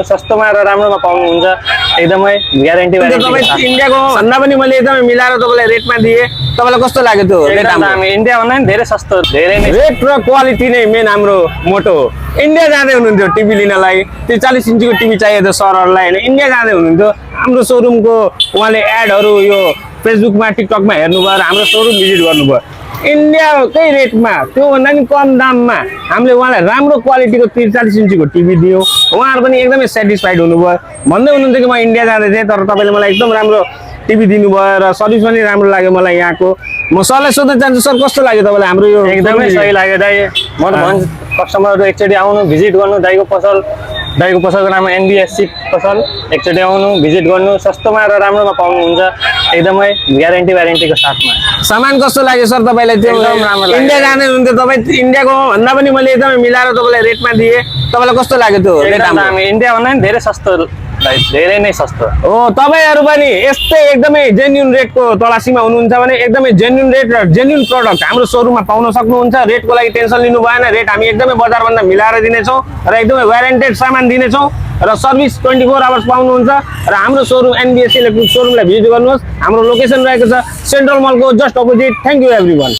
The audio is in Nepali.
सस्तोमा र राम्रोमा पाउनुहुन्छ एकदमै ग्यारेन्टी तपाईँ इन्डियाको भन्दा पनि मैले एकदमै मिलाएर तपाईँलाई रेटमा दिएँ। तपाईँलाई कस्तो लाग्यो त्यो रेट? हामी इन्डिया भन्दा पनि धेरै सस्तो, धेरै नै रेट र क्वालिटी नै मेन हाम्रो मोटो हो। इन्डिया जाँदै हुनुहुन्थ्यो टिभी लिनलाई, त्यो 40 इन्चीको टिभी चाहियो त सरहरूलाई होइन, इन्डिया जाँदै हुनुहुन्थ्यो। हाम्रो सोरुमको उहाँले एडहरू यो फेसबुकमा टिकटकमा हेर्नुभयो र हाम्रो सोरुम भिजिट गर्नुभयो। इन्डियाकै रेटमा त्योभन्दा पनि कम दाममा हामीले उहाँलाई राम्रो क्वालिटीको 40 इन्चीको टिभी दियौँ। उहाँहरू पनि एकदमै सेटिस्फाइड हुनुभयो। भन्दै हुनुहुन्थ्यो कि म इन्डिया जाँदै थिएँ तर तपाईँले मलाई एकदम राम्रो टिभी दिनुभयो र सर्भिस पनि राम्रो लाग्यो मलाई यहाँको। म सरलाई सोध्न चाहन्छु, सर कस्तो लाग्यो तपाईँलाई हाम्रो यो? एकदमै सही लाग्यो दाइ। म त भन्छु कस्टमरहरू एकचोटि आउनु, भिजिट गर्नु दाइको पसल। दाइको पसलको नाम एनबिएससी पसल। एकचोटि आउनु, भिजिट गर्नु, सस्तोमा र राम्रोमा पाउनुहुन्छ एकदमै ग्यारेन्टीको साथमा। सामान कस्तो लाग्यो सर तपाईँलाई? त्यो एकदम राम्रो लाग्यो। इन्डिया जाँदै हुनुहुन्थ्यो तपाईँ, इन्डियाको भन्दा पनि मैले एकदमै मिलाएर तपाईँलाई रेटमा दिएँ। तपाईँलाई कस्तो लाग्यो त्यो रेट? हामी इन्डिया भन्दा पनि धेरै सस्तो, धेरै नै सस्तो हो। तपाईँहरू पनि यस्तै एकदमै जेन्युन रेटको तलासीमा हुनुहुन्छ भने एकदमै जेन्युन रेट र जेन्युन प्रडक्ट हाम्रो सोरुममा पाउन सक्नुहुन्छ। रेटको लागि टेन्सन लिनु भएन। रेट हामी एकदमै बजारभन्दा मिलाएर दिनेछौँ र एकदमै वारेन्टेड सामान दिनेछौँ र सर्भिस 24 आवर्स पाउनुहुन्छ। र हाम्रो सोरुम एनबिएससी इलेक्ट्रिक सोरुमलाई भिजिट गर्नुहोस्। हाम्रो लोकेसन रहेको छ सेन्ट्रल मलको just opposite. Thank you everyone.